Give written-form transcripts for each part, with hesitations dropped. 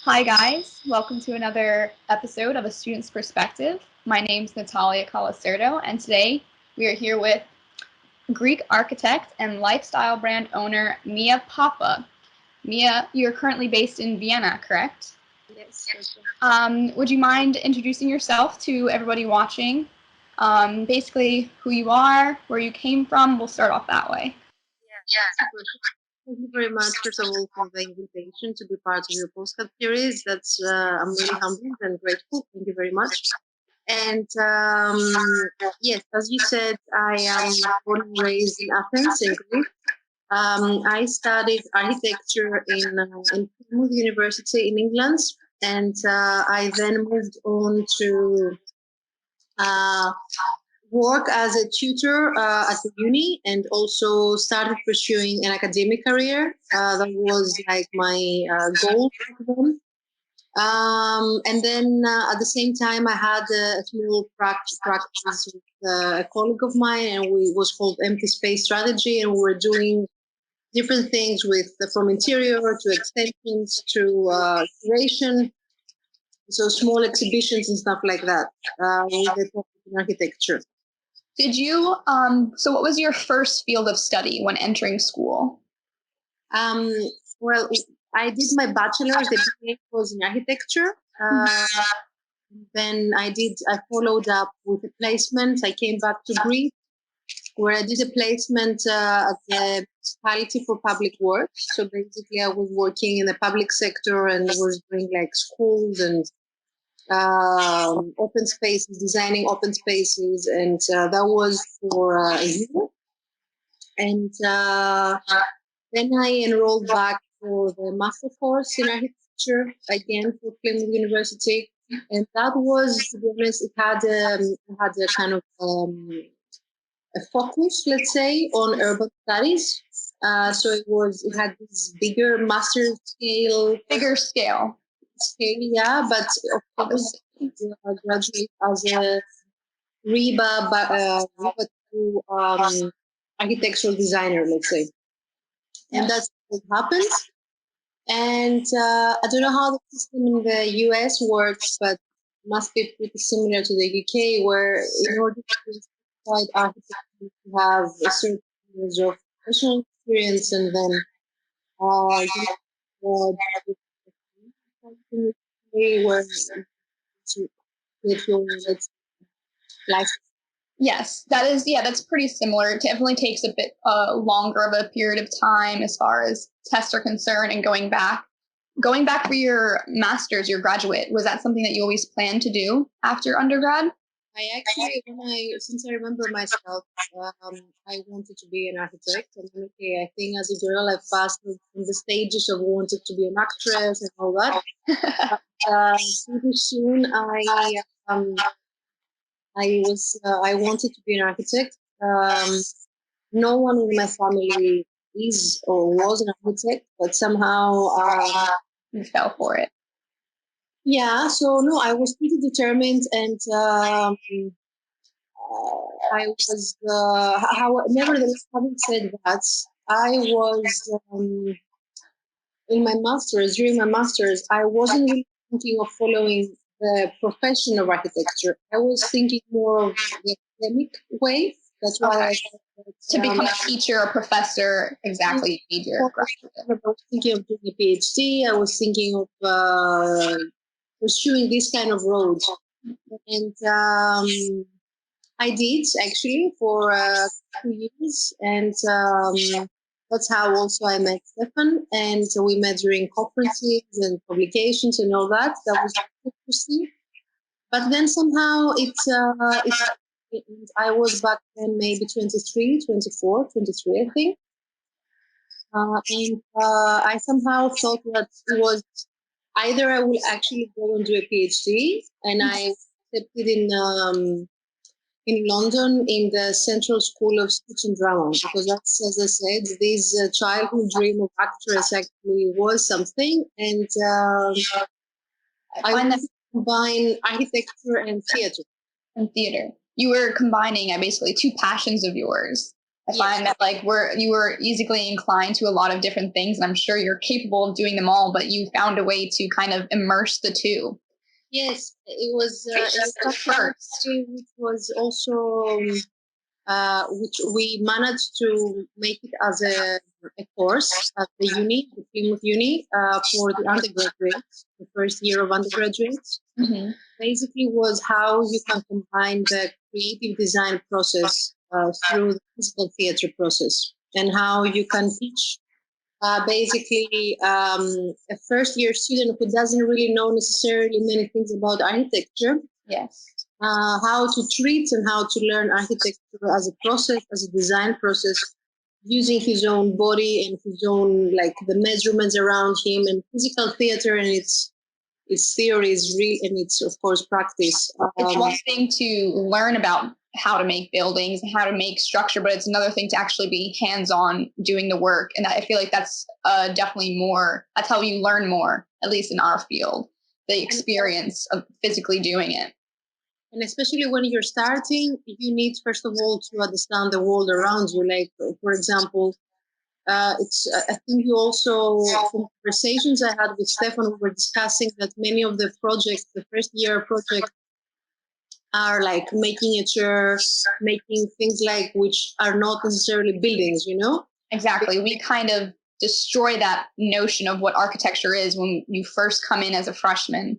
Hi guys, welcome to another episode of A Student's Perspective. My name's Natalia and today we are here with Greek architect and lifestyle brand owner Mia Papa. Mia, you're currently based in Vienna, correct? Yes. Would you mind introducing yourself to everybody watching? Basically, who you are, where you came from. We'll start off that way. Thank you very much, first of all, for the invitation to be part of your postcard series. I'm really humbled and grateful. Thank you very much. And yes, as you said, I am born and raised in Athens, in Greece. I studied architecture in Plymouth University in England, and I then moved on to work as a tutor at the uni, and also started pursuing an academic career. That was like my goal then. And then at the same time, I had a small practice with a colleague of mine, and we was called Empty Space Strategy, and we were doing different things from interior to extensions to curation, so small exhibitions and stuff like that with the topic in architecture. Did you, so what was your first field of study when entering school? Well, I did my bachelor's, the BA was in architecture. Then I followed up with a placement. I came back to Greece where I did a placement at the Municipality for Public Works. So basically I was working in the public sector and was doing like schools and open spaces, designing open spaces, and that was for a year. And then I enrolled back for the master course in architecture again for Plymouth University, and that was, to be honest, it had a kind of a focus, let's say, on urban studies. So it had this bigger master scale, yeah, but of course, graduate as a REBA, architectural designer, let's say. And that's what happened. And I don't know how the system in the US works, but must be pretty similar to the UK, where in order to be certified architect, you have a certain years of professional experience, and then where to get your license. Yes, that's pretty similar. It definitely takes a bit longer of a period of time as far as tests are concerned, and going back for your master's, your graduate, was that something that you always planned to do after undergrad? I actually, since I remember myself, I wanted to be an architect. And okay, I think as a girl, I passed from the stages of wanted to be an actress and all that. But pretty soon, I wanted to be an architect. No one in my family is or was an architect, but somehow you fell for it. Yeah, so no, I was pretty determined, and I was. Nevertheless, having said that, I was in my master's. During my master's, I wasn't really thinking of following the profession of architecture. I was thinking more of the academic way. That's why I to become a teacher or professor, exactly. I was thinking of doing a PhD. I was thinking of pursuing this kind of road, and I did actually for 2 years, and that's how also I met Stefan, and we met during conferences and publications and all that. That was interesting. But then somehow I was back then maybe 23, 24, 23, I think. And I somehow thought that it was either I will actually go and do a PhD, and I accepted in London in the Central School of Speech and Drama, because that's, as I said, this childhood dream of actress actually was something, and I wanted to combine architecture and theater. You were combining basically two passions of yours. I find that like you were easily inclined to a lot of different things, and I'm sure you're capable of doing them all, but you found a way to kind of immerse the two. Yes, it was First. which was also which we managed to make it as a course at the uni, the Plymouth Uni, for the undergraduates, the first year of undergraduates. Mm-hmm. Basically, was how you can combine the creative design process through the physical theater process, and how you can teach basically a first year student who doesn't really know necessarily many things about architecture. Yes. How to treat and how to learn architecture as a process, as a design process, using his own body and his own, like, the measurements around him, and physical theater and its theory is real, and it's of course practice. It's one thing to learn about how to make buildings and how to make structure, but it's another thing to actually be hands-on doing the work. And I feel like that's definitely more, that's how you learn more, at least in our field, the experience of physically doing it. And especially when you're starting, you need, first of all, to understand the world around you. Like, for example, it's I think you also, from conversations I had with Stefan, we were discussing that many of the projects, the first year projects, are like making a chair, making things like which are not necessarily buildings, you know? Exactly. We kind of destroy that notion of what architecture is when you first come in as a freshman.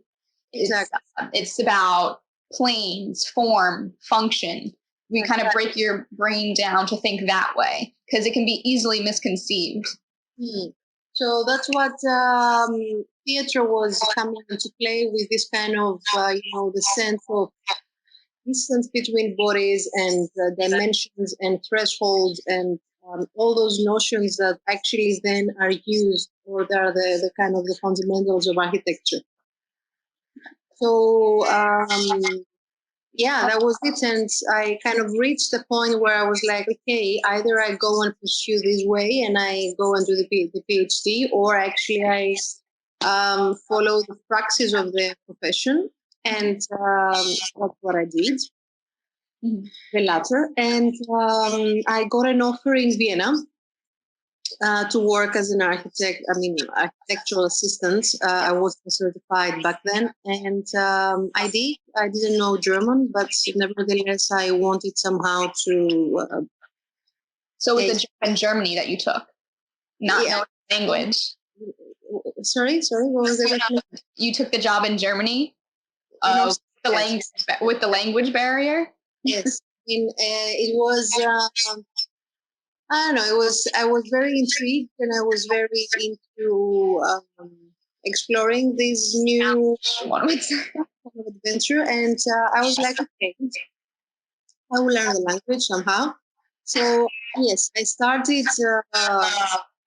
Exactly. It's about planes, form, function. We kind of break your brain down to think that way because it can be easily misconceived. So that's what theater was coming into play with, this kind of, the sense of distance between bodies and dimensions and thresholds and all those notions that actually then are used, or they are the kind of the fundamentals of architecture. So yeah, that was it. And I kind of reached the point where I was like, okay, either I go and pursue this way and I go and do the PhD, or actually I follow the praxis of the profession. And that's what I did, the latter. And I got an offer in Vienna to work as an architectural assistant. I wasn't certified back then, and I did. I didn't know German, but nevertheless, I wanted somehow to. So it was in Germany that you took, not knowing language. Sorry, what was the You took the job in Germany with the language barrier? Yes, it was. I don't know. I was very intrigued, and I was very into exploring this new adventure. And I was like, okay, I will learn the language somehow. So yes, I started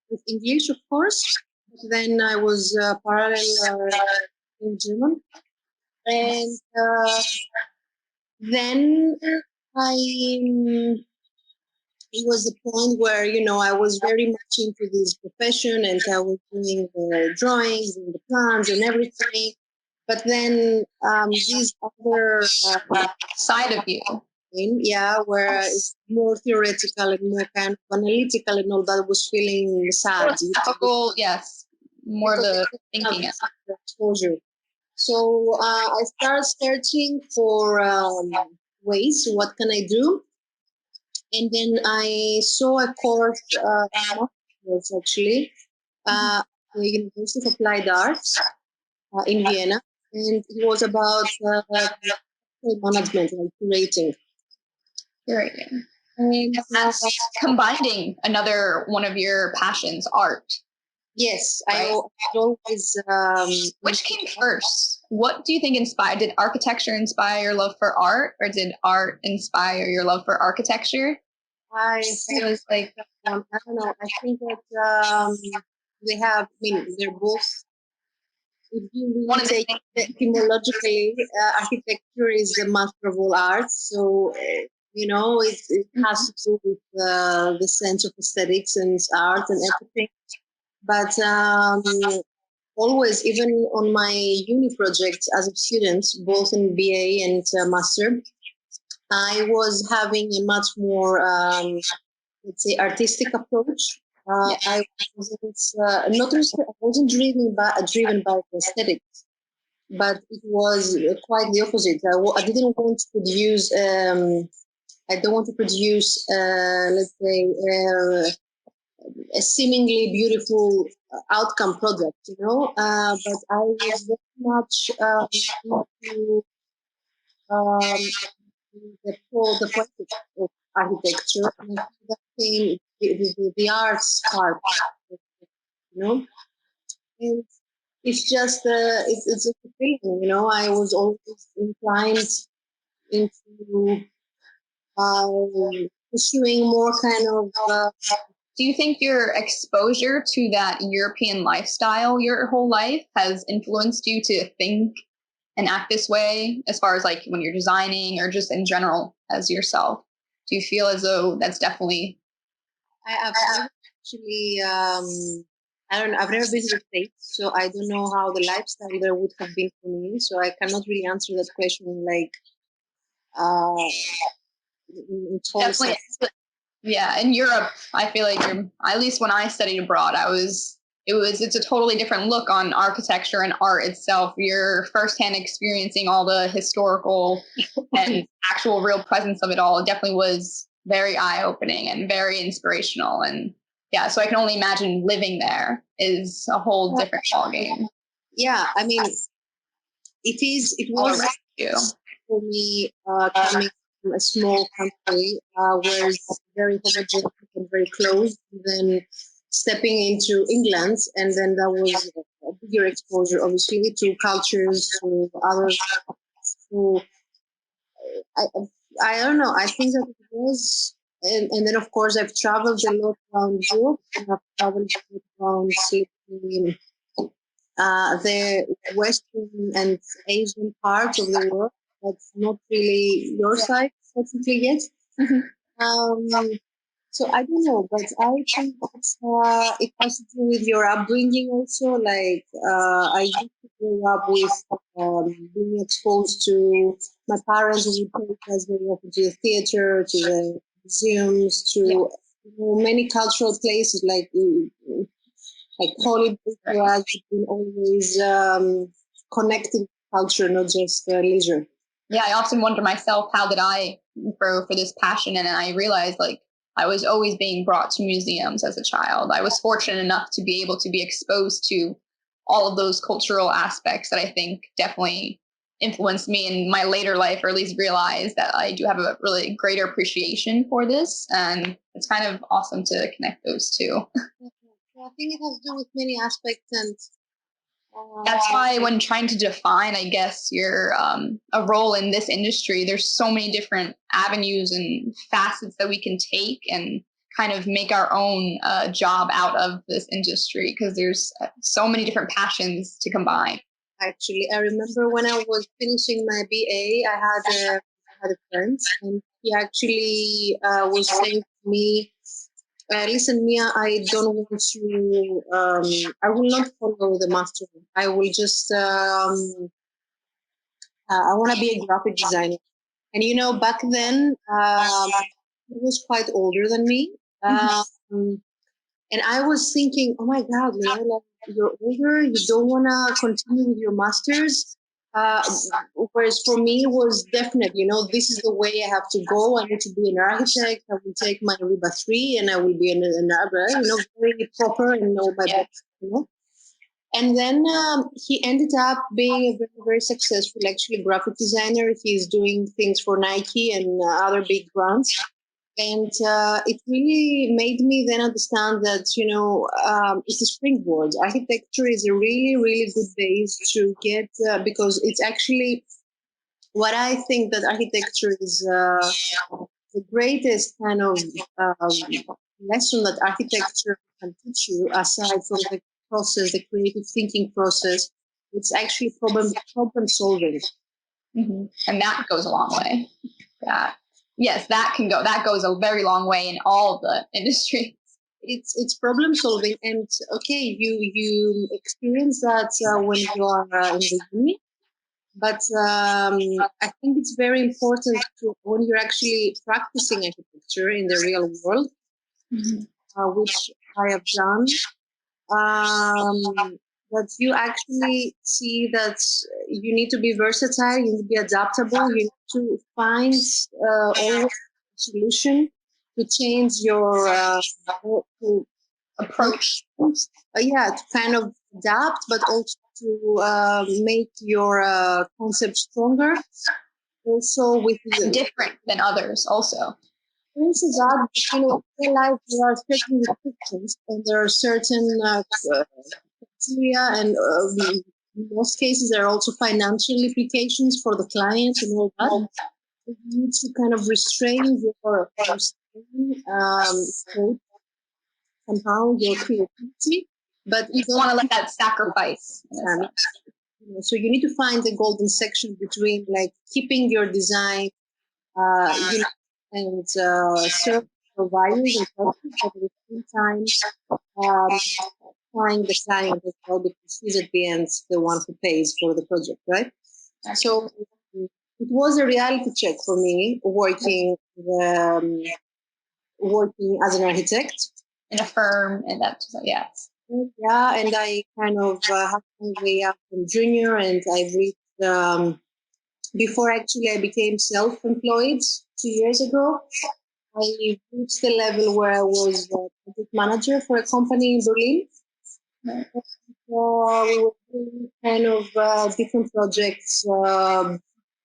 with English, of course. But then I was parallel in German, and then I. It was the point where, I was very much into this profession, and I was doing the drawings and the plans and everything. But then this other side of you, where it's more theoretical and more kind of analytical and all that, was feeling sad. Typical, yes, more of the thinking exposure. So I started searching for ways. What can I do? And then I saw a course, actually, the University of Applied Arts in Vienna, and it was about management and curating. Curating. And that's combining another one of your passions, art. Yes, right? I always. Which came first? What do you think inspired? Did architecture inspire your love for art, or did art inspire your love for architecture? I was like, I don't know. I think that they have. I mean, they're both. If you really take etymologically, architecture is the master of all arts. So it has to do with the sense of aesthetics and art and everything. But always, even on my uni projects as a student, both in BA and master, I was having a much more let's say, artistic approach. Yeah. I wasn't not necessarily, I wasn't driven by aesthetics, but it was quite the opposite. I didn't want to produce. I don't want to produce, let's say, a seemingly beautiful outcome product, but I was very much into the process of architecture, and I think that came the arts part, you know. And it's just it's just a feeling, I was always inclined into pursuing more kind of. Do you think your exposure to that European lifestyle your whole life has influenced you to think and act this way, as far as like when you're designing or just in general as yourself? Do you feel as though that's definitely? I've never actually, I don't know, I've never been to the States, so I don't know how the lifestyle there would have been for me. So I cannot really answer that question like in total Definitely. sense. Yeah, in Europe, I feel like at least when I studied abroad, it's a totally different look on architecture and art itself. You're firsthand experiencing all the historical and actual real presence of it all. It definitely was very eye-opening and very inspirational. And yeah, so I can only imagine living there is a whole different ballgame. Yeah, I mean, it was for me coming from a small country where it's very homogeneous and very close, and then stepping into England, and then that was a bigger exposure, obviously, to cultures, to others. So I, I don't know. I think that it was, and then of course I've traveled a lot around Europe, and I've traveled a lot around the Western and Asian part of the world. That's not really your side, technically, yet. So I don't know, but I think it has to do with your upbringing also. Like I used to grow up with being exposed to my parents would take us very often to the theater, to the museums, to many cultural places like Hollywood for us has been always connected to culture, not just leisure. Yeah, I often wonder myself, how did I grow for this passion? And I realized like I was always being brought to museums as a child. I was fortunate enough to be able to be exposed to all of those cultural aspects that I think definitely influenced me in my later life, or at least realized that I do have a really greater appreciation for this. And it's kind of awesome to connect those two. I think it has to do with many aspects, and that's why when trying to define, I guess, your a role in this industry, there's so many different avenues and facets that we can take and kind of make our own job out of this industry, because there's so many different passions to combine. Actually, I remember when I was finishing my BA, I had a friend, and he actually was saying to me, listen, Mia, I don't want to, I will not follow the master. I will just, I want to be a graphic designer. And, back then, he was quite older than me. And I was thinking, oh my God, like you're older, you don't want to continue with your master's. Whereas for me, it was definite, this is the way I have to go. I need to be an architect. I will take my RIBA 3 and I will be an very proper and know my books. And then he ended up being a very, very successful, actually, graphic designer. He's doing things for Nike and other big brands. And it really made me then understand that, it's a springboard. Architecture is a really, really good base to get, because it's actually what I think that architecture is the greatest kind of lesson that architecture can teach you, aside from the process, the creative thinking process. It's actually problem solving. Mm-hmm. And that goes a long way. Yeah. Yes, that goes a very long way in all the industries. It's problem solving, and okay, you experience that when you are in the uni, but I think it's very important when you're actually practicing architecture in the real world, which I have done. That you actually see that you need to be versatile, you need to be adaptable, you need to find always a solution to change your to Approach. to kind of adapt, but also to make your concept stronger. Also, with different than others, also. Also that, in life there are certain restrictions and there are certain criteria, and in most cases there are also financial implications for the client and all that. You need to kind of restrain your somehow your creativity, but you don't want to let that sacrifice. So you need to find the golden section between like keeping your design, and serve your values and purpose, but at the same time find the client as well, because he's at the end the one who pays for the project, right? So it was a reality check for me working as an architect in a firm, and that's yes. Yeah, and I kind of had my way up from junior, and I've reached before actually I became self-employed 2 years ago. I reached the level where I was a project manager for a company in Berlin. Right. We were doing kind of different projects,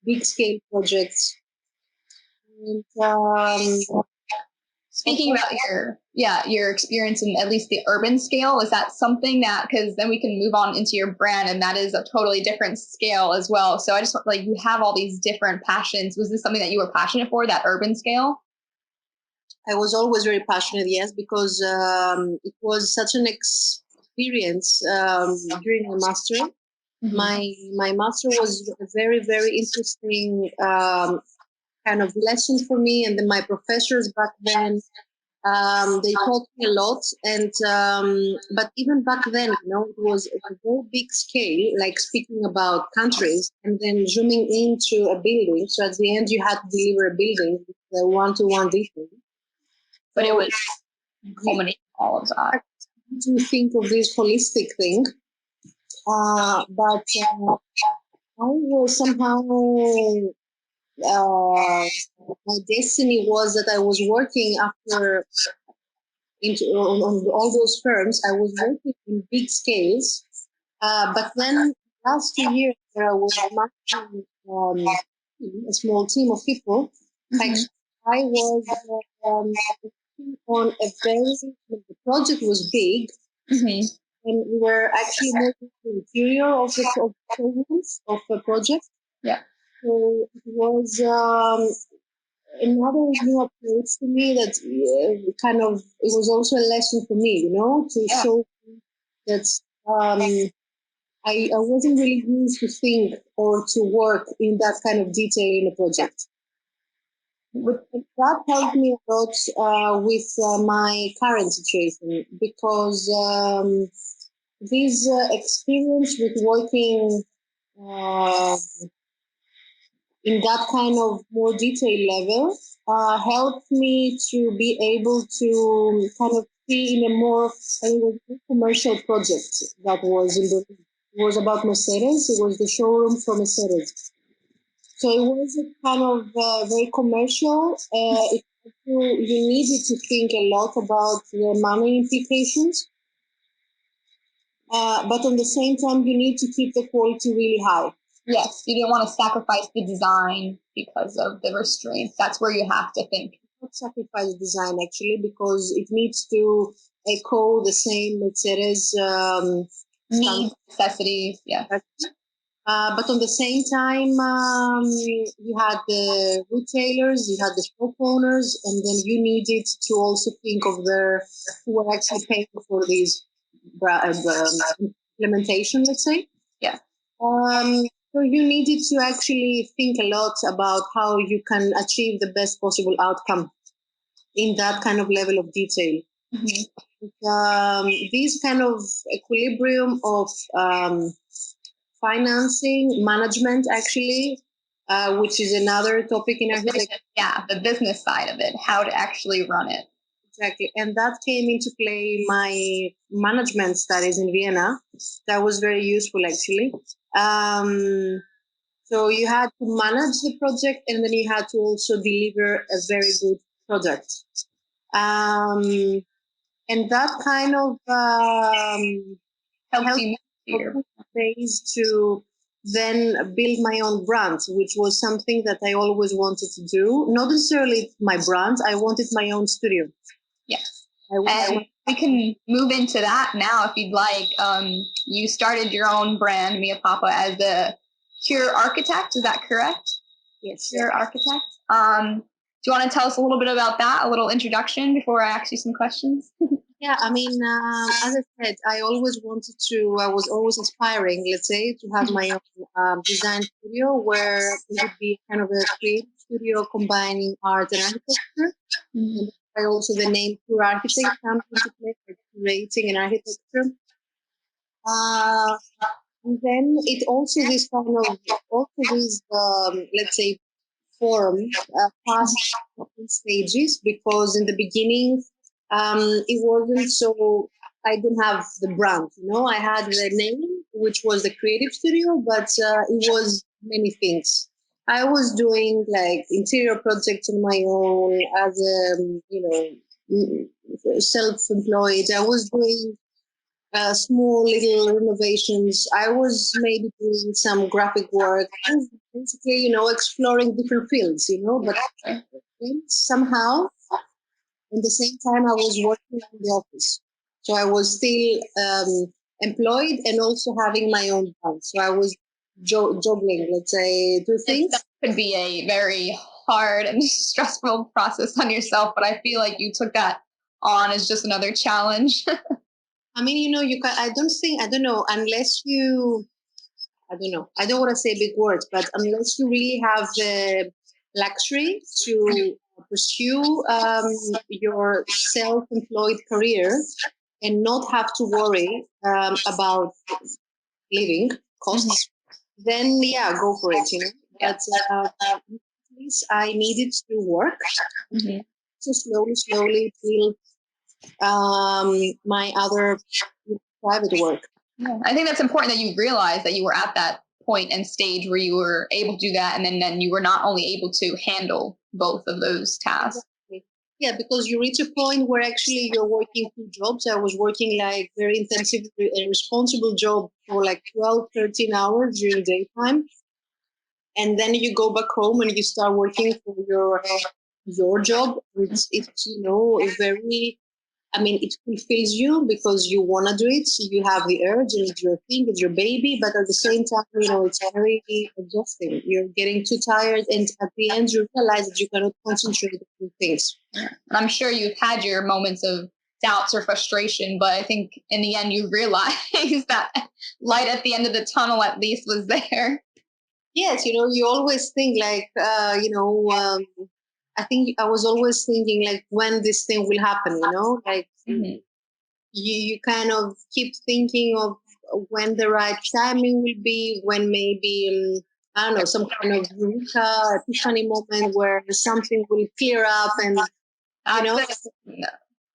big scale projects. And speaking about your experience in at least the urban scale, is that something that, because then we can move on into your brand, and that is a totally different scale as well. So I just like, you have all these different passions. Was this something that you were passionate for, that urban scale? I was always very passionate, yes, because it was such an experience during my master. Mm-hmm. My master was a very, very interesting kind of lesson for me, and then my professors back then, they taught me a lot. And but even back then, it was a very big scale, like speaking about countries, and then zooming into a building. So at the end, you had to deliver a building with a one-to-one detail. But it was culminating all of that. To think of this holistic thing, but I was somehow my destiny was that I was working after on all those firms. I was working in big scales, but then last 2 years where I was managing a small team of people, actually, I was on a very, the project was big, and we were actually making the interior of the project. Yeah. So it was another new approach to me that kind of, it was also a lesson for me, to show that I wasn't really used to think or to work in that kind of detail in a project. But that helped me a lot with my current situation, because this experience with working in that kind of more detailed level helped me to be able to kind of see in a more commercial project that was it was about Mercedes. It was the showroom for Mercedes. So it was a kind of very commercial. You needed to think a lot about the money implications. But on the same time, you need to keep the quality really high. Yes, you didn't want to sacrifice the design because of the restraints. That's where you have to think. Not sacrifice design, actually, because it needs to echo the same Mercedes needs, necessities. Yeah. But on the same time, you had the retailers, you had the shop owners, and then you needed to also think of who were actually paying for these implementation, let's say. Yeah. So you needed to actually think a lot about how you can achieve the best possible outcome in that kind of level of detail. This kind of equilibrium of financing, management, actually, which is another topic in architecture. Yeah, the business side of it, how to actually run it. exactly. And that came into play my management studies in Vienna. That was very useful, actually. So you had to manage the project, and then you had to also deliver a very good product. And that kind of Helps helped you me ways to then build my own brand, which was something that I always wanted to do. Not necessarily my brand, I wanted my own studio. Yes. And we can move into that now if you'd like. You started your own brand, Mia Papa, as a cure architect. Is that correct? Yes. Cure architect. Do you want to tell us a little bit about that, a little introduction before I ask you some questions? Yeah, I mean, as I said, I was always aspiring, let's say, to have my own design studio where it would be kind of a creative studio combining art and architecture. And I also the name Pure Architect comes into play for curating and architecture. And then it also this kind of let's say form past stages, because in the beginning it wasn't so, I didn't have the brand, I had the name, which was the creative studio, but it was many things. I was doing like interior projects on my own as a self-employed. I was doing small little renovations. I was maybe doing some graphic work, basically, exploring different fields, but then somehow, at the same time, I was working in the office. So I was still employed and also having my own brand. So I was juggling, let's say, two things. That could be a very hard and stressful process on yourself, but I feel like you took that on as just another challenge. I mean, you can. I don't know, unless you. I don't know. I don't want to say big words, but unless you really have the luxury to pursue your self-employed career and not have to worry about living costs, then yeah, go for it. But at least I needed to work to slowly build my other private work. Yeah, I think that's important that you realize that you were at that point and stage where you were able to do that, and then you were not only able to handle both of those tasks. Exactly. Yeah, because you reach a point where actually you're working two jobs. I was working like very intensive and responsible job for like 12, 13 hours during daytime. And then you go back home and you start working for your job. It's very, I mean, it fulfills you because you want to do it. So you have the urge and it's your thing, it's your baby. But at the same time, it's very exhausting. You're getting too tired. And at the end, you realize that you cannot concentrate on things. And I'm sure you've had your moments of doubts or frustration, but I think in the end, you realize that light at the end of the tunnel at least was there. Yes, you always think like, I think I was always thinking like when this thing will happen, like you kind of keep thinking of when the right timing will be, when maybe, I don't know, some kind of eureka, epiphany moment where something will clear up and, of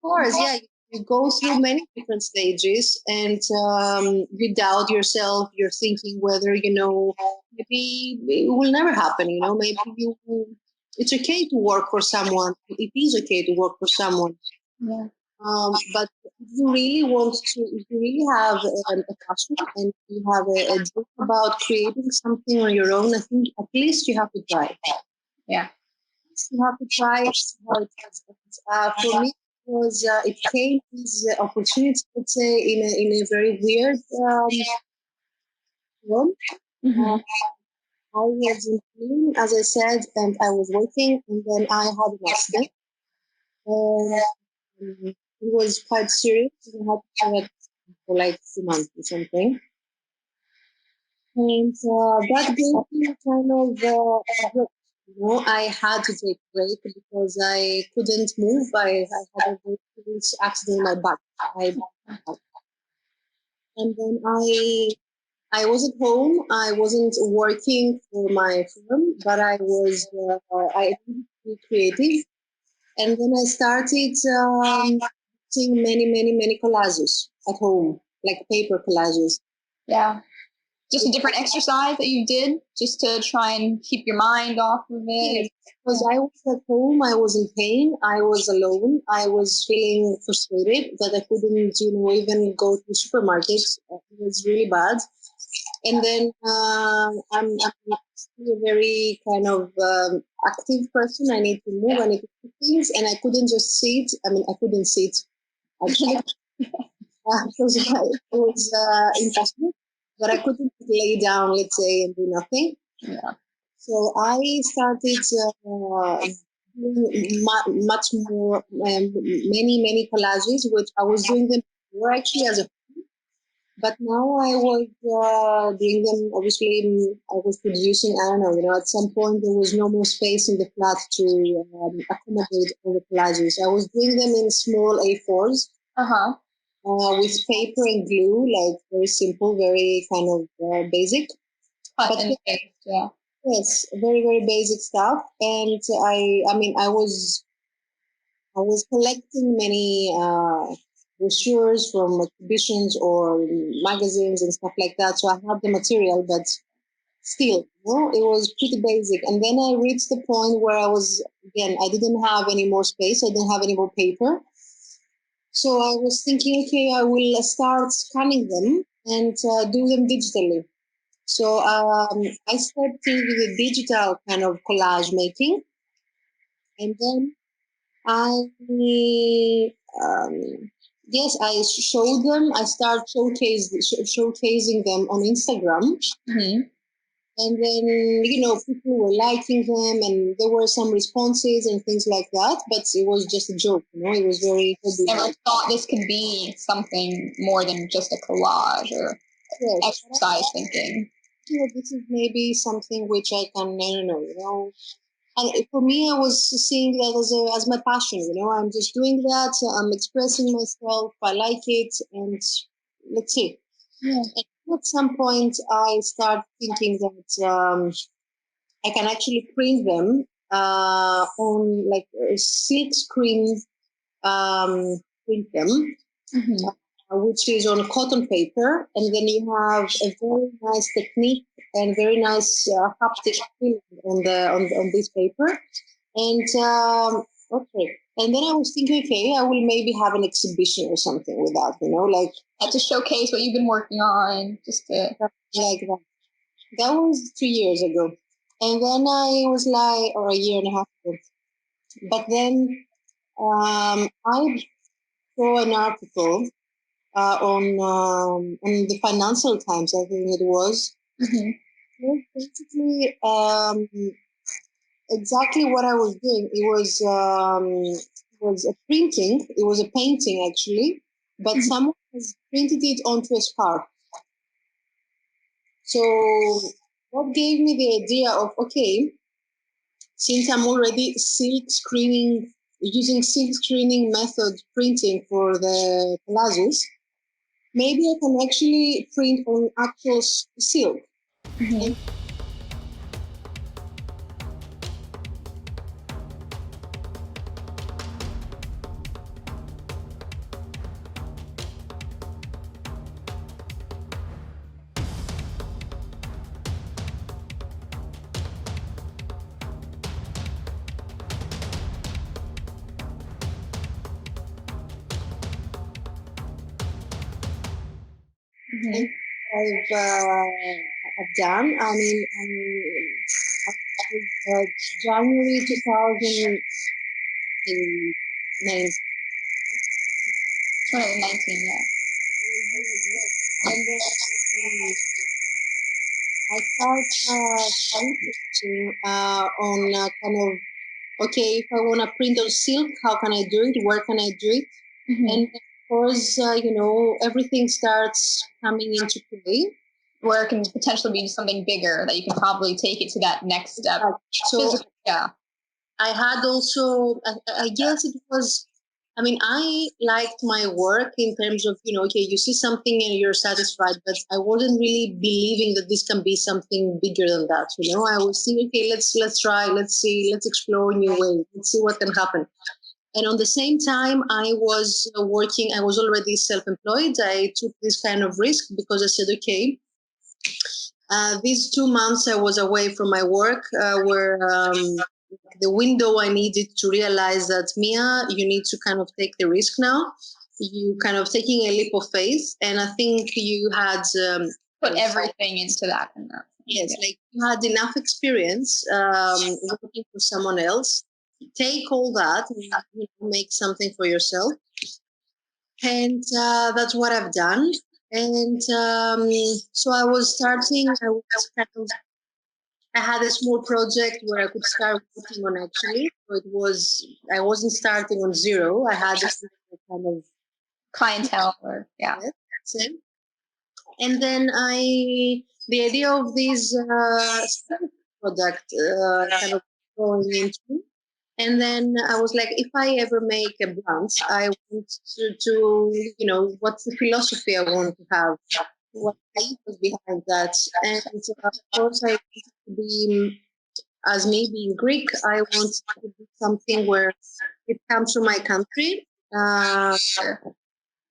course, yeah, you go through many different stages and you doubt yourself. You're thinking whether, maybe it will never happen, maybe it's okay to work for someone. It is okay to work for someone. Yeah. But if you if you really have a passion and you have a dream about creating something on your own, I think at least you have to try. Yeah. You have to try how it is. For me, it came this opportunity, let's say, in a very weird one. I was in Berlin, as I said, and I was working, and then I had an accident. It was quite serious. I had to have for like 2 months or something. And that gave me a kind of break. I had to take a break because I couldn't move. I had a very serious accident in my back. And then I was at home. I wasn't working for my firm, but I needed to be creative. And then I started doing many collages at home, like paper collages. Yeah. Just a different exercise that you did just to try and keep your mind off of it? Because I was at home, I was in pain, I was alone, I was feeling frustrated that I couldn't, even go to supermarkets. It was really bad. And then I'm still a very kind of active person. I need to move, I need to do things, and I couldn't just sit. I mean, I couldn't sit actually because it was impossible. But I couldn't lay down, let's say, and do nothing. Yeah. So I started doing much more, many collages, which I was doing them before actually as a, but now I was doing them. Obviously, I was producing. I don't know. At some point there was no more space in the flat to accommodate all the collages. I was doing them in small A4s. Uh-huh. With paper and glue, like very simple, very kind of basic. Cut and paste, yeah. Yes, very basic stuff. And I was collecting many brochures from exhibitions or magazines and stuff like that. So I had the material, but still, it was pretty basic. And then I reached the point where I didn't have any more space. I didn't have any more paper. So I was thinking, okay, I will start scanning them and do them digitally. So I stepped into the digital kind of collage making, and then I showed them. I started showcasing them on Instagram, and then people were liking them, and there were some responses and things like that. But it was just a joke, it was very. Never thought this could be something more than just a collage or exercise thinking. This is maybe something which I can, and for me, I was seeing that as my passion. I'm just doing that. I'm expressing myself. I like it, and let's see. Yeah. And at some point, I start thinking that I can actually print them on like a silk screen. Print them. Which is on cotton paper, and then you have a very nice technique and very nice haptic feeling on this paper. And okay, and then I was thinking, okay, I will maybe have an exhibition or something with that, like to showcase what you've been working on, just to like that. That was 2 years ago, and then I was like, or a year and a half ago. But then I saw an article on the Financial Times, I think it was. Basically, exactly what I was doing. It was a printing. It was a painting actually, but someone has printed it onto a scarf. So what gave me the idea of, okay, since I'm already using silk screening method printing for the collages, maybe I can actually print on actual silk. I've done. I mean, January 2019. 2019, yeah. And then I started researching on kind of, okay, if I want to print on silk, how can I do it? Where can I do it? And of course, everything starts coming into play. Where it can potentially be something bigger that you can probably take it to that next step. So, yeah. I had also, I guess it was, I liked my work in terms of, okay, you see something and you're satisfied, but I wasn't really believing that this can be something bigger than that. I was thinking, okay, let's try, let's see, let's explore new ways, let's see what can happen. And on the same time, I was working, I was already self-employed. I took this kind of risk because I said, okay, these 2 months I was away from my work were the window I needed to realize that, Mia, you need to kind of take the risk now. You kind of taking a leap of faith. And I think you had put everything into that. Yes, like you had enough experience working for someone else. Take all that and make something for yourself. And that's what I've done. And so I was starting, I had a small project where I could start working on actually. So I wasn't starting on zero. I had a kind of clientele or, yeah. That's it. And then the idea of this product kind of going into. And then I was like, if I ever make a brand, I want to what's the philosophy I want to have, what was behind that. And of course, I wanted to be, as me being Greek, I want to do something where it comes from my country.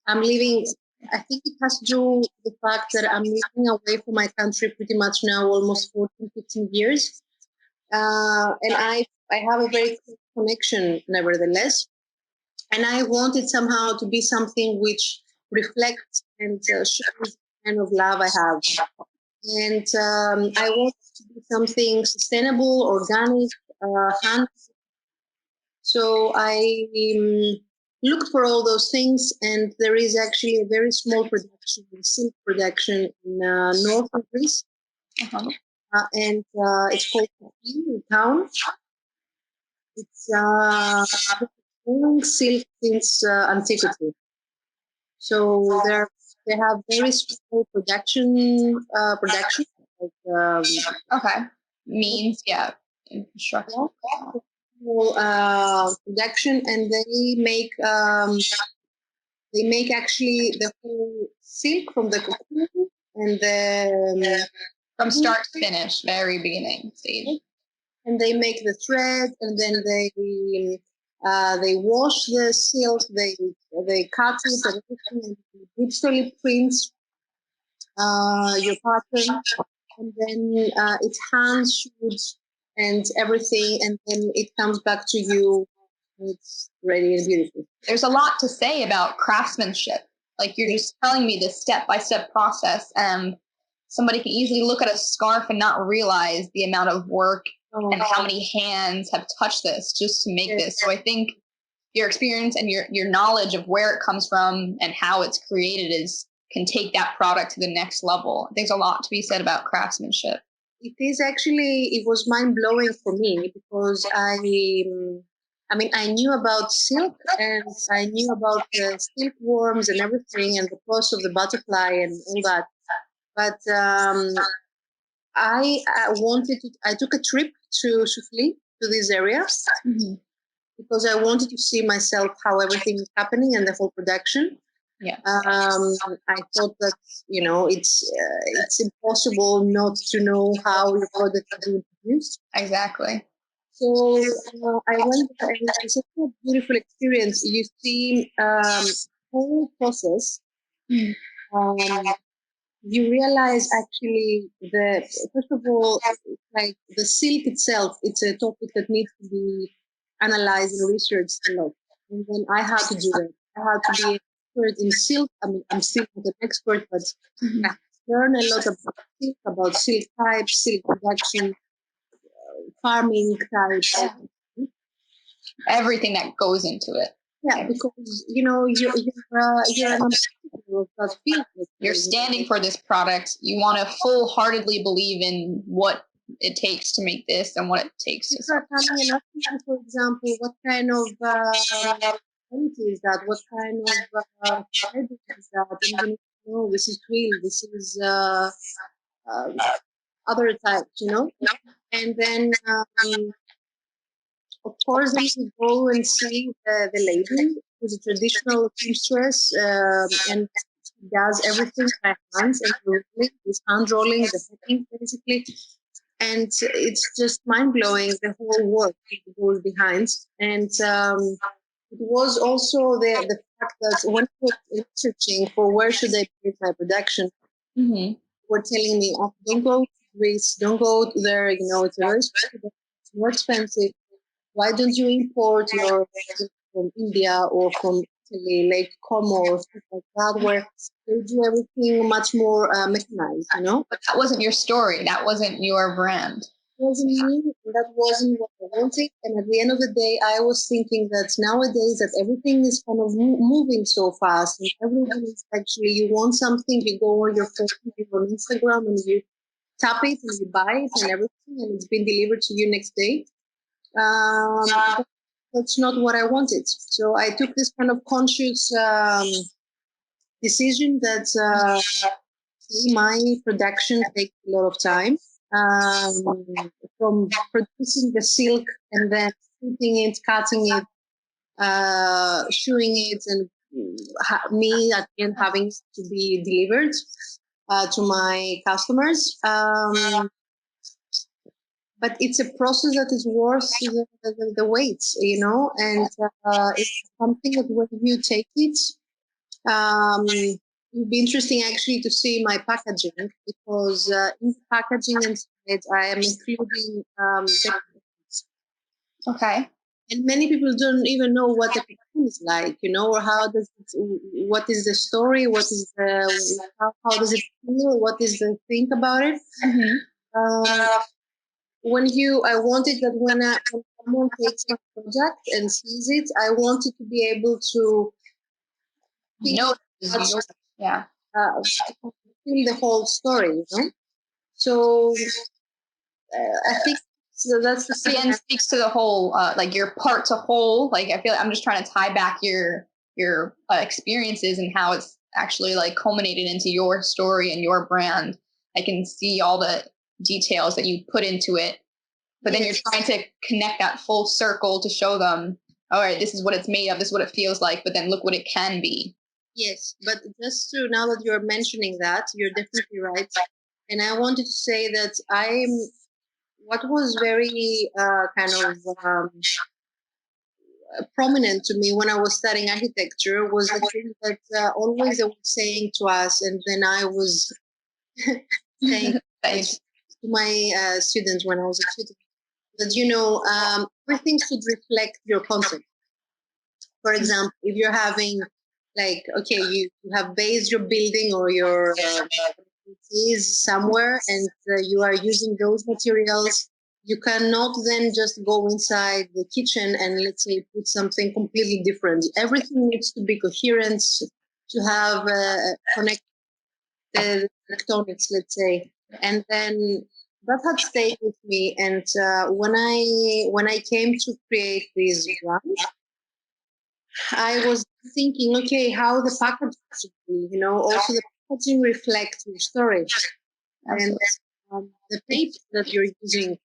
I'm living, I think it has to do with the fact that I'm living away from my country pretty much now, almost 14, 15 years. And I have a very close connection, nevertheless. And I wanted somehow to be something which reflects and shows the kind of love I have. And I wanted to be something sustainable, organic, hand. So I looked for all those things, and there is actually a very small production, silk production in north of Greece. And it's called in town. It's silk since antiquity. So they have very small production. Okay, means infrastructure. Production, and they make actually the whole silk from the cocoon and the from start to finish, very beginning stage. And they make the thread, and then they wash the silk, they cut it, and everything, and digitally print your pattern, and then it hand shoots and everything, and then it comes back to you. It's ready and beautiful. There's a lot to say about craftsmanship. Like, you're just telling me this step-by-step process, and somebody can easily look at a scarf and not realize the amount of work and how many hands have touched this just to make this. So I think your experience and your knowledge of where it comes from and how it's created can take that product to the next level. There's a lot to be said about craftsmanship. It was mind-blowing for me, because I knew about silk, and I knew about the silkworms and everything, and the process of the butterfly and all that. But I took a trip to Sicily, to these areas, because I wanted to see myself how everything is happening and the whole production. Yeah. I thought that, it's impossible not to know how your product is being produced. Exactly. So I went, and it's such a beautiful experience. You see whole process. You realize actually first of all, like the silk itself, it's a topic that needs to be analyzed and researched a lot. And then I had to do that. I had to be an expert in silk. I'm still not an expert, but I learn a lot about silk types, silk production, farming types. Everything that goes into it. Yeah, because you're an ambassador of that field. You're standing for this product. You want to full-heartedly believe in what it takes to make this and what it takes to. Start coming and asking, for example, what kind of quality is that? What kind of fabric is that? And you know, this is twill. This is other types. And then. Of course, then you go and see the lady who's a traditional seamstress, and does everything by hands, and is hand rolling the hacking basically, and it's just mind blowing, the whole work that goes behind. And it was also the fact that when I was researching for where should I put my production, were telling me, oh, don't go to Greece, don't go there, it's very expensive, it's more expensive. Why don't you import your from India or from Italy, like Como or stuff like that, where they do everything much more mechanized, But that wasn't your story. That wasn't your brand. Wasn't me, that wasn't what I wanted. And at the end of the day, I was thinking that nowadays that everything is kind of moving so fast, and everyone is actually, you want something, you go on your phone, you go on Instagram, and you tap it and you buy it and everything, and it's been delivered to you next day. That's not what I wanted. So I took this kind of conscious decision that my production takes a lot of time. From producing the silk and then putting it, cutting it, showing it, and me at the end having to be delivered to my customers. But it's a process that is worth the wait, and it's something that when you take it, it would be interesting actually to see my packaging, because in packaging and I am including Okay. and many people don't even know what the packaging is like, or how does what is the story, what is the how does it feel, what is the thing about it. When I wanted that when someone takes my product and sees it, I wanted to be able to feel the whole story, So I think that's the again speaks to the whole, like your part to whole. Like I feel like I'm just trying to tie back your experiences and how it's actually like culminated into your story and your brand. I can see all the details that you put into it, but then you're trying to connect that full circle to show them, all right, this is what it's made of, this is what it feels like, but then look what it can be. Yes, but just to, now that you're mentioning that, you're definitely right. And I wanted to say that what was very kind of prominent to me when I was studying architecture was the thing that always they were saying to us, and then I was saying to my students when I was a student, that everything should reflect your concept. For example, if you're having like, okay, you have based your building or your is somewhere, and you are using those materials, you cannot then just go inside the kitchen and let's say put something completely different. Everything needs to be coherent, to have connect the electronics, let's say, and then that had stayed with me. And when I came to create this brand, I was thinking, okay, how the packaging should be, also the packaging reflects your story. And the paper that you're using,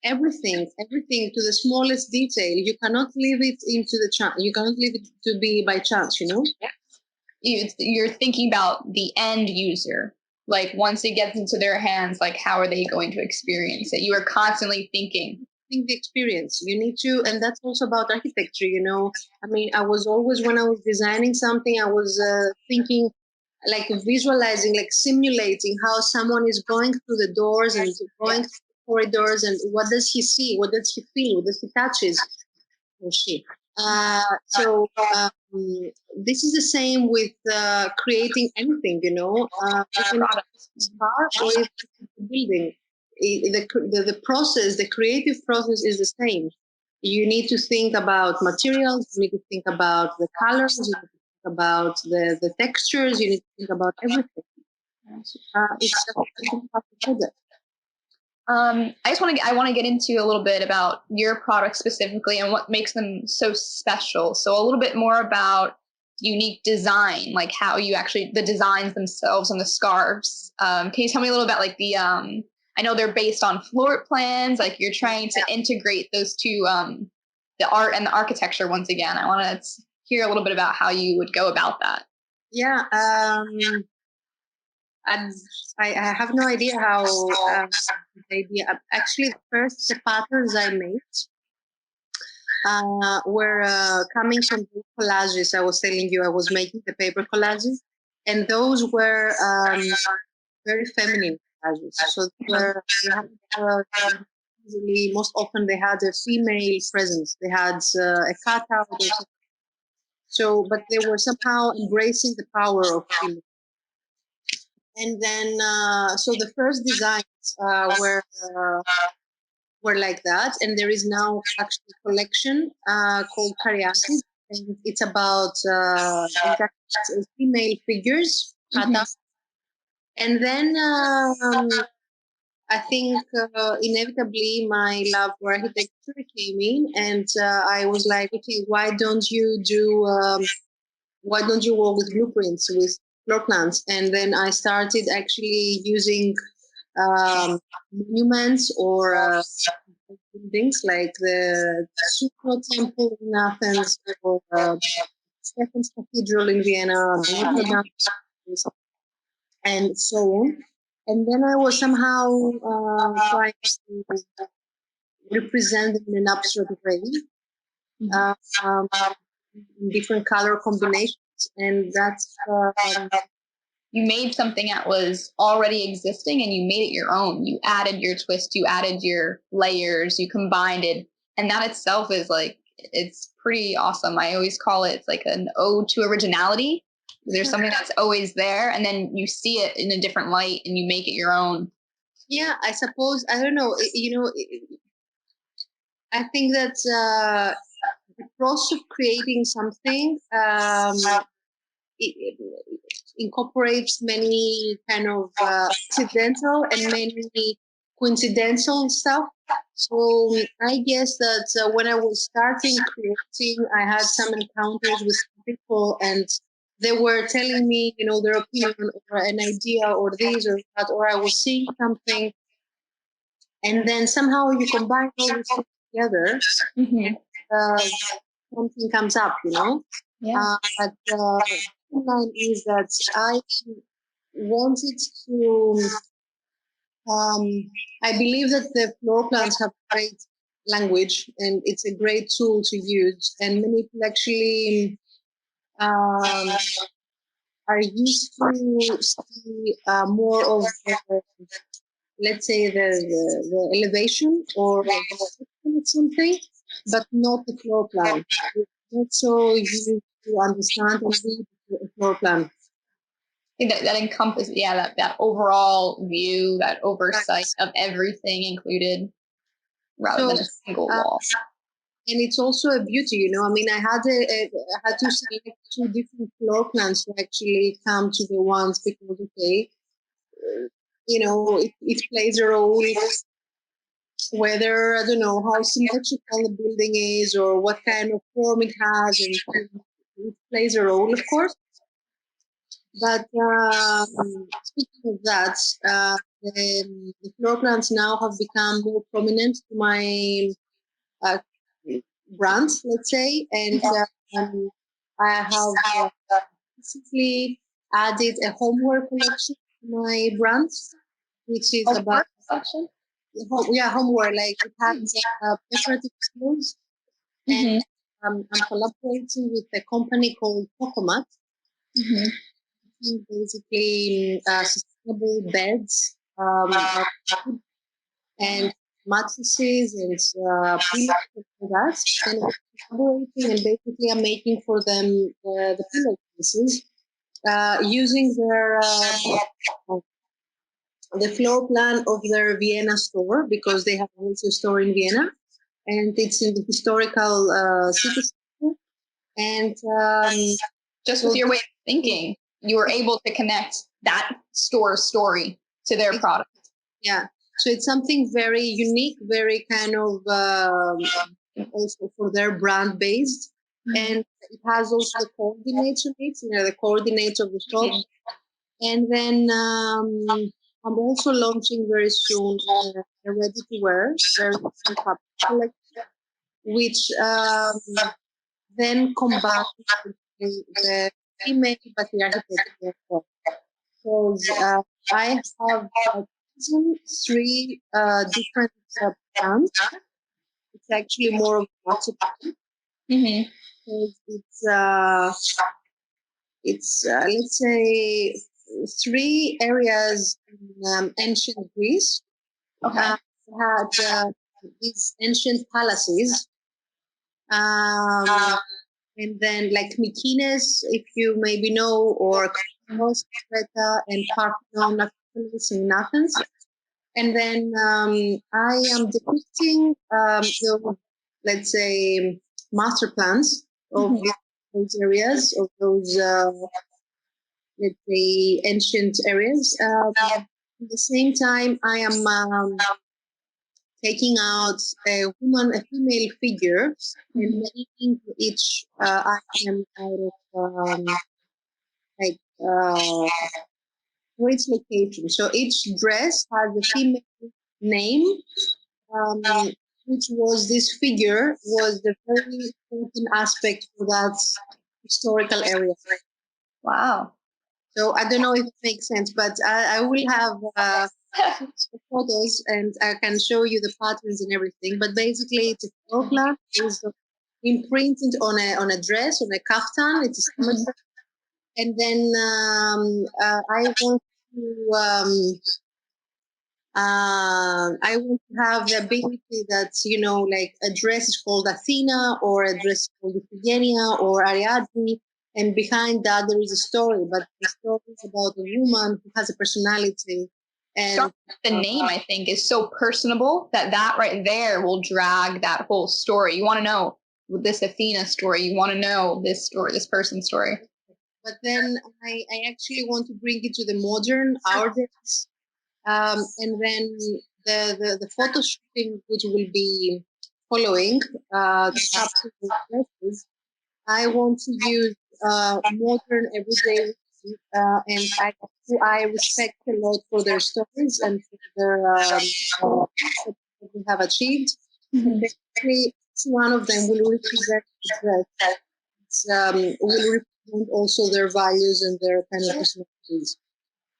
everything to the smallest detail, you cannot leave it into the chance. You cannot leave it to be by chance, You're thinking about the end user. Like once it gets into their hands, like how are they going to experience it? You are constantly thinking. The experience you need to, and that's also about architecture. I mean, I was always, when I was designing something, I was thinking, like visualizing, like simulating how someone is going through the doors and going through the corridors, and what does he see, what does he feel, what does he touches or she. So this is the same with creating anything, even a car or even a building. The process, the creative process is the same. You need to think about materials, you need to think about the colors, you need to think about the textures, you need to think about everything. I want to get into a little bit about your product specifically and what makes them so special. So a little bit more about unique design, like how you actually, the designs themselves on the scarves. Can you tell me a little about like I know they're based on floor plans, like you're trying to integrate those two, the art and the architecture once again. I want to hear a little bit about how you would go about that. Yeah. And I have no idea how maybe actually the first patterns I made, were coming from the collages. I was telling you I was making the paper collages, and those were very feminine collages. So they had, usually, most often they had a female presence. They had a cutout or something. So, but they were somehow embracing the power of female. And then, so the first designs were like that, and there is now actually a collection called Cariantis, and it's about female figures. Mhm. And then I think inevitably my love for architecture came in, and I was like, okay, why don't you work with blueprints, with floor plans? And then I started actually using monuments or buildings like the Super Temple in Athens or Stephen's Cathedral in Vienna, Notre Dame, and so on. And then I was somehow trying to represent them in an abstract way, in different color combinations, and that's You made something that was already existing and you made it your own. You added your twist, you added your layers, you combined it. And that itself is like, it's pretty awesome. I always call it, it's like an ode to originality. There's something that's always there, and then you see it in a different light and you make it your own. Yeah, I suppose, I don't know, I think that the process of creating something it incorporates many kind of accidental and many coincidental stuff. So I guess that when I was starting creating, I had some encounters with people, and they were telling me, their opinion or an idea or this or that, or I was seeing something, and then somehow you combine all these things together. Mm-hmm. Something comes up, Yeah. But the line is that I wanted to. I believe that the floor plans have great language, and it's a great tool to use. And many people actually are used to see more of let's say the elevation or something, but not the floor plan. Not so easy to understand and read the floor plan. That encompasses, that overall view, that oversight of everything included, rather than a single wall. And it's also a beauty, I mean, I had to select two different floor plans to actually come to the ones, because okay, it plays a role whether, I don't know, how symmetrical the building is or what kind of form it has, and it plays a role, of course. But speaking of that, the floor plans now have become more prominent to my brands, let's say, and I have recently added a homeware collection to my brands, which is about homeware. Like it has decorative tools, and I'm collaborating with a company called Cocomat. Basically, sustainable beds and mattresses and pillows for that. And I'm collaborating, and basically I'm making for them the pillow cases using the floor plan of their Vienna store, because they have also a store in Vienna, and it's in the historical city center. And just with your way of thinking, you were able to connect that store's story to their product. Yeah. So it's something very unique, very kind of also for their brand based. And it has also the coordinates of it, the coordinates of the shops. And then I'm also launching very soon a ready to wear, collection, which then combines the female patriarchal architecture. So I have chosen three different brands. it's actually more of a master plan. Mm-hmm. It's let's say 3 areas in ancient Greece. Okay. Had these ancient palaces, and then like Mykonos, if you maybe know, or Kos, Creta, and Parthenon, Acropolis in Athens. And then I am depicting the, let's say, master plans of those areas, of those, let's say, ancient areas. At the same time, I am taking out a female figure, and making each item out of like for its location. So each dress has a female name, which was this figure was the very important aspect for that historical area. Wow. So I don't know if it makes sense, but I will have photos and I can show you the patterns and everything. But basically, it's a photograph is imprinted on a dress, on a kaftan. It's a summer dress, and then I want to. I want to have the ability that, like a dress is called Athena, or a dress is called Iphigenia or Ariadne, and behind that there is a story, but the story is about a woman who has a personality. And the name, I think, is so personable that right there will drag that whole story. You want to know this Athena story. You want to know this story, this person's story. But then I actually want to bring it to the modern, our days. And then the photo shooting, which will be following the dresses, I want to use modern everyday, and I respect a lot for their stories and for their what they have achieved. Basically, each one of them will represent the dress. Will represent also their values and their kind of personalities.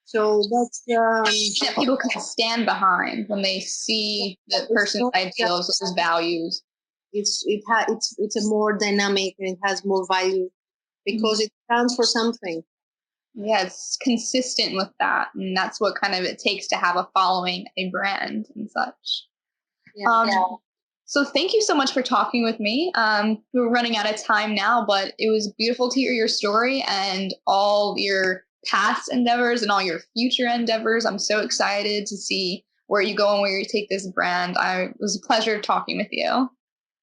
So that's that people can stand behind when they see the person's ideals, his values. It's a more dynamic, and it has more value because it stands for something. Yeah, it's consistent with that, and that's what kind of it takes to have a following, a brand, and such. Yeah. So thank you so much for talking with me. We're running out of time now, but it was beautiful to hear your story and all your past endeavors and all your future endeavors. I'm so excited to see where you go and where you take this brand. It was a pleasure talking with you.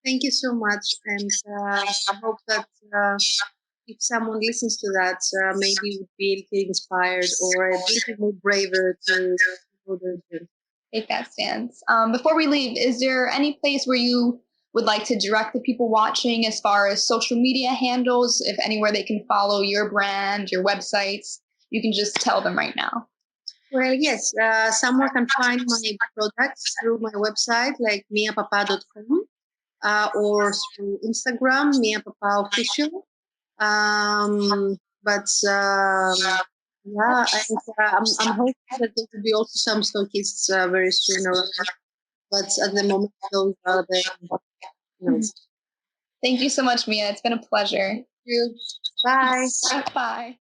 Thank you so much, and I hope that if someone listens to that, maybe would be a little inspired or a little more braver to go there. Take that stance. Before we leave, is there any place where you would like to direct the people watching as far as social media handles, if anywhere they can follow your brand, your websites? You can just tell them right now. Well, yes, someone can find my products through my website, like miapapa.com, or through Instagram, Mia Papaefthemiou. But yeah, I'm hoping that there will be also some stockists very soon around. But at the moment, those are the. Thank you so much, Mia. It's been a pleasure. Thank you. Bye. Bye.